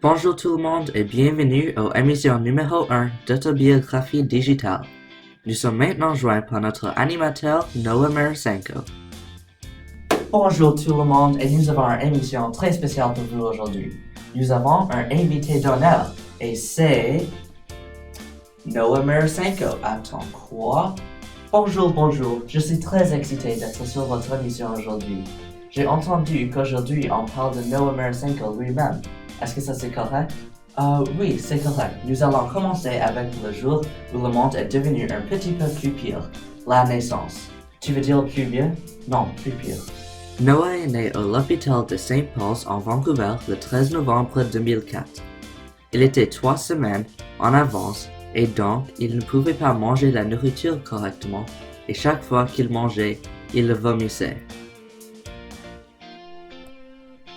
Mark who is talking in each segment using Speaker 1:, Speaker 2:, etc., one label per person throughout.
Speaker 1: Bonjour tout le monde et bienvenue aux émissions numéro 1 d'Autobiographie digitale. Nous sommes maintenant joints par notre animateur Noah Murasenko.
Speaker 2: Bonjour tout le monde et nous avons une émission très spéciale pour vous aujourd'hui. Nous avons un invité d'honneur et c'est Noah Murasenko. Attends, quoi? Bonjour, je suis très excité d'être sur votre émission aujourd'hui. J'ai entendu qu'aujourd'hui on parle de Noah Murasenko lui-même. Est-ce que ça c'est correct? Oui, c'est correct. Nous allons commencer avec le jour où le monde est devenu un petit peu plus pire, la naissance. Tu veux dire plus bien? Non, plus pire.
Speaker 1: Noah est né au l'hôpital de St. Paul's en Vancouver le 13 novembre 2004. Il était 3 semaines en avance et donc il ne pouvait pas manger la nourriture correctement et chaque fois qu'il mangeait, il le vomissait.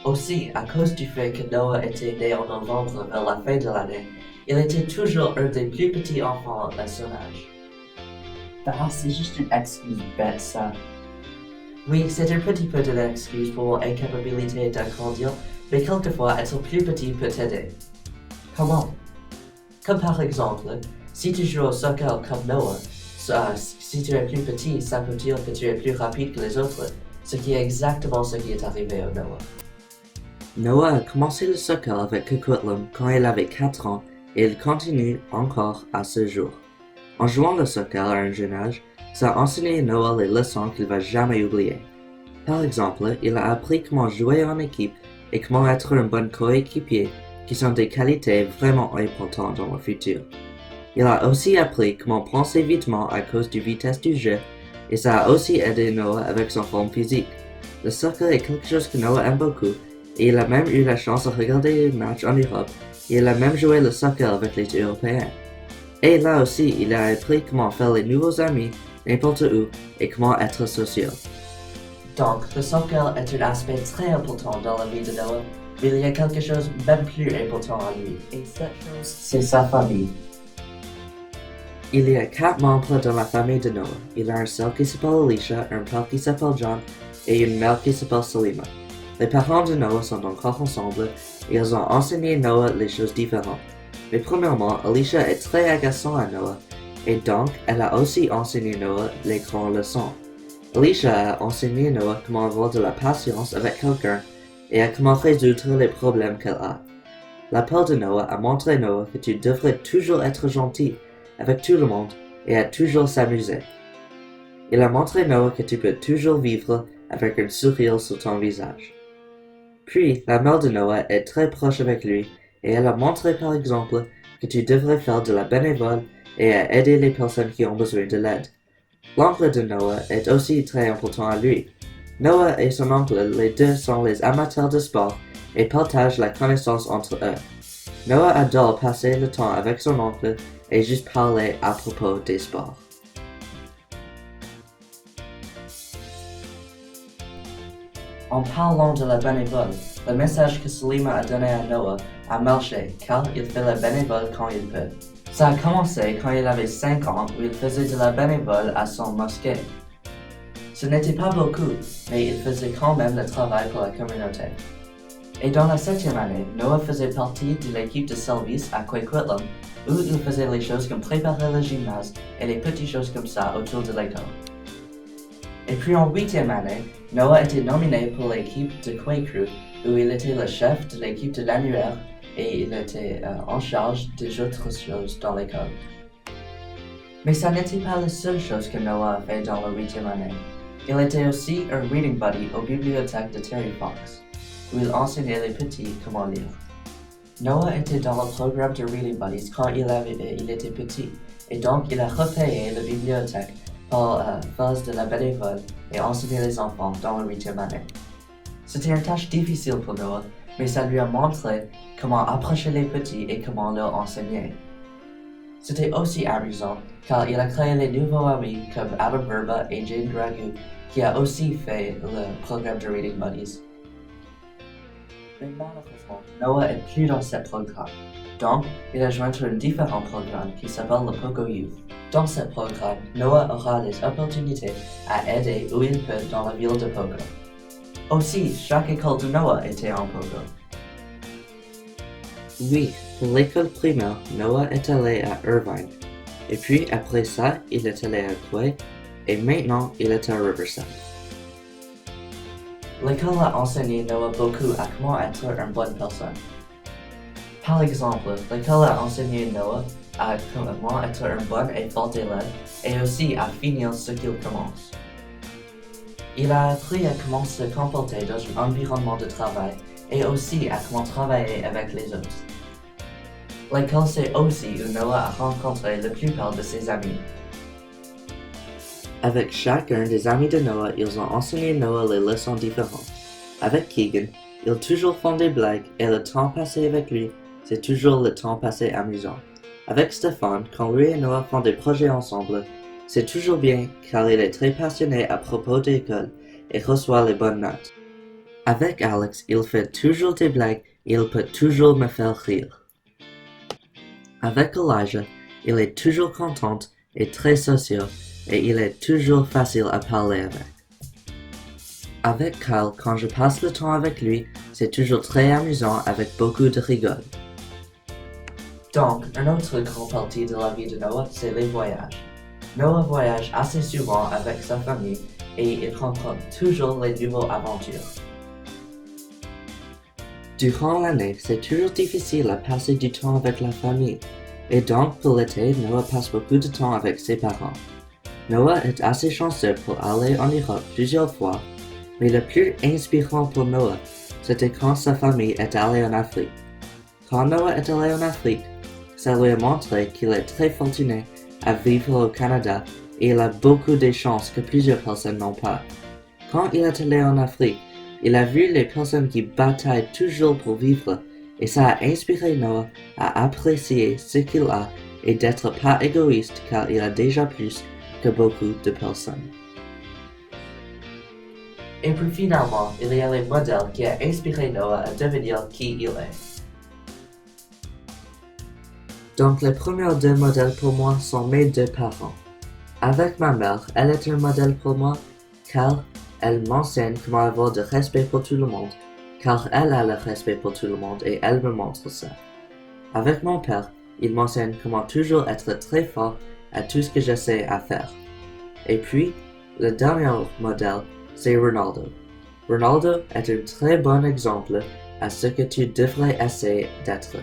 Speaker 2: Aussi, à cause du fait que Noah était né en novembre vers la fin de l'année, il était toujours un des plus petits enfants à son âge. C'est juste une excuse bête, ça. Oui, c'est un petit peu de l'excuse pour mon incapacité d'agrandir, mais quelquefois être plus petit peut t'aider. Comment? Comme par exemple, si tu joues au soccer comme Noah, si tu es plus petit, ça peut dire que tu es plus rapide que les autres, ce qui est exactement ce qui est arrivé à Noah.
Speaker 1: Noah a commencé le soccer avec Coquitlam quand il avait 4 ans et il continue encore à ce jour. En jouant le soccer à un jeune âge, ça a enseigné Noah les leçons qu'il va jamais oublier. Par exemple, il a appris comment jouer en équipe et comment être un bon coéquipier, qui sont des qualités vraiment importantes dans le futur. Il a aussi appris comment penser vitement à cause du vitesse du jeu et ça a aussi aidé Noah avec son forme physique. Le soccer est quelque chose que Noah aime beaucoup et il a même eu la chance de regarder les matchs en Europe et il a même joué le soccer avec les Européens. Et là aussi, il a appris comment faire les nouveaux amis n'importe où et comment être social.
Speaker 2: Donc, le soccer est un aspect très important dans la vie de Noah, mais il y a quelque chose même plus important à lui, et cette chose, c'est sa famille.
Speaker 1: Il y a 4 membres dans la famille de Noah. Il a un sœur qui s'appelle Alicia, un père qui s'appelle John et une mère qui s'appelle Salima. Les parents de Noah sont encore ensemble et ils ont enseigné Noah les choses différentes. Mais premièrement, Alicia est très agaçante à Noah et donc elle a aussi enseigné Noah les grandes leçons. Alicia a enseigné Noah comment avoir de la patience avec quelqu'un et à comment résoudre les problèmes qu'elle a. L'appel de Noah a montré Noah que tu devrais toujours être gentil avec tout le monde et à toujours s'amuser. Il a montré Noah que tu peux toujours vivre avec un sourire sur ton visage. Puis, la mère de Noah est très proche avec lui et elle a montré par exemple que tu devrais faire de la bénévole et à aider les personnes qui ont besoin de l'aide. L'oncle de Noah est aussi très important à lui. Noah et son oncle, les deux sont les amateurs de sport et partagent la connaissance entre eux. Noah adore passer le temps avec son oncle et juste parler à propos des sports.
Speaker 2: En parlant de la bénévole, le message que Salima a donné à Noah a marché car il fait la bénévole quand il peut. Ça a commencé quand il avait 5 ans où il faisait de la bénévole à son mosquée. Ce n'était pas beaucoup, mais il faisait quand même le travail pour la communauté. Et dans la 7e année, Noah faisait partie de l'équipe de service à Coquitlam où il faisait les choses comme préparer le gymnase et les petites choses comme ça autour de l'école. Et puis en 8e année, Noah était nominé pour l'équipe de Quakecrew où il était le chef de l'équipe de l'annuaire et il était en charge des autres choses dans l'école. Mais ça n'était pas la seule chose que Noah a fait dans la 8e année. Il était aussi un reading buddy aux bibliothèques de Terry Fox, où il enseignait les petits comment lire. Noah était dans le programme de Reading Buddies quand il était petit, et donc il a repayé la bibliothèque pour faire de la bénévole et enseigner les enfants dans la 8e année. C'était une tâche difficile pour Noah, mais ça lui a montré comment approcher les petits et comment leur enseigner. C'était aussi amusant, car il a créé les nouveaux amis comme Adam Verba et Jane Dragu, qui a aussi fait le programme de Reading Buddies. Mais malheureusement, Noah est plus dans ce programme. Donc, il a joint un différent programme qui s'appelle le Pogo Youth. Dans ce programme, Noah aura les opportunités à aider où il peut dans la ville de Pogo. Aussi, chaque école de Noah était en Pogo.
Speaker 1: Oui, pour l'école primaire, Noah est allé à Irvine. Et puis après ça, il est allé à Clay. Et maintenant, il est à Riverside.
Speaker 2: L'école a enseigné Noah beaucoup à comment être une bonne personne. Par exemple, l'école a enseigné Noah à comment être un bon et fort élève et aussi à finir ce qu'il commence. Il a appris à comment se comporter dans un environnement de travail et aussi à comment travailler avec les autres. L'école c'est aussi où Noah a rencontré la plupart de ses amis.
Speaker 1: Avec chacun des amis de Noah, ils ont enseigné Noah les leçons différentes. Avec Keegan, ils toujours font des blagues et le temps passé avec lui, c'est toujours le temps passé amusant. Avec Stéphane, quand lui et Noah font des projets ensemble, c'est toujours bien car il est très passionné à propos de l'école et reçoit les bonnes notes. Avec Alex, il fait toujours des blagues et il peut toujours me faire rire. Avec Elijah, il est toujours content et très social et il est toujours facile à parler avec. Avec Kyle, quand je passe le temps avec lui, c'est toujours très amusant avec beaucoup de rigole.
Speaker 2: Donc, une autre grande partie de la vie de Noah, c'est les voyages. Noah voyage assez souvent avec sa famille et il rencontre toujours les nouvelles aventures.
Speaker 1: Durant l'année, c'est toujours difficile à passer du temps avec la famille, et donc pour l'été, Noah passe beaucoup de temps avec ses parents. Noah est assez chanceux pour aller en Europe plusieurs fois, mais le plus inspirant pour Noah, c'était quand sa famille est allée en Afrique. Quand Noah est allé en Afrique, ça lui a montré qu'il est très fortuné à vivre au Canada et il a beaucoup de chances que plusieurs personnes n'ont pas. Quand il est allé en Afrique, il a vu les personnes qui bataillent toujours pour vivre et ça a inspiré Noah à apprécier ce qu'il a et d'être pas égoïste car il a déjà plus que beaucoup de personnes.
Speaker 2: Et puis finalement, il y a les modèles qui ont inspiré Noah à devenir qui il est.
Speaker 1: Donc les premiers deux modèles pour moi sont mes deux parents. Avec ma mère, elle est un modèle pour moi car elle m'enseigne comment avoir de respect pour tout le monde, car elle a le respect pour tout le monde et elle me montre ça. Avec mon père, il m'enseigne comment toujours être très fort à tout ce que j'essaie à faire. Et puis, le dernier modèle, c'est Ronaldo. Ronaldo est un très bon exemple à ce que tu devrais essayer d'être.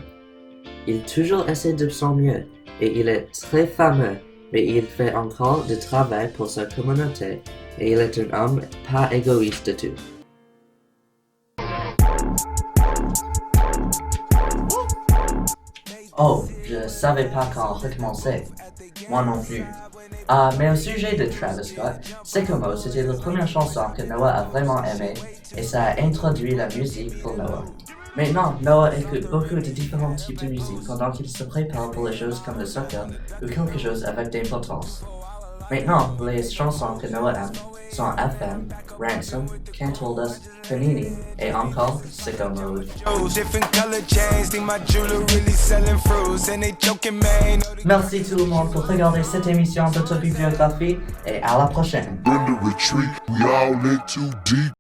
Speaker 1: Il toujours essaie de son mieux et il est très fameux, mais il fait encore du travail pour sa communauté et il est un homme pas égoïste du tout.
Speaker 2: Oh, je savais pas quand recommencer. Moi non plus. Mais au sujet de Travis Scott, Sycamore c'était la première chanson que Noah a vraiment aimée et ça a introduit la musique pour Noah. Maintenant, Noah écoute beaucoup de différents types de musique pendant qu'il se prépare pour les choses comme le soccer ou quelque chose avec d'importance. Maintenant, les chansons que Noah aime sont FM, Ransom, Can't Hold Us, Panini et encore Sycamore. Merci tout le monde pour regarder cette émission d'autobiographie et à la prochaine.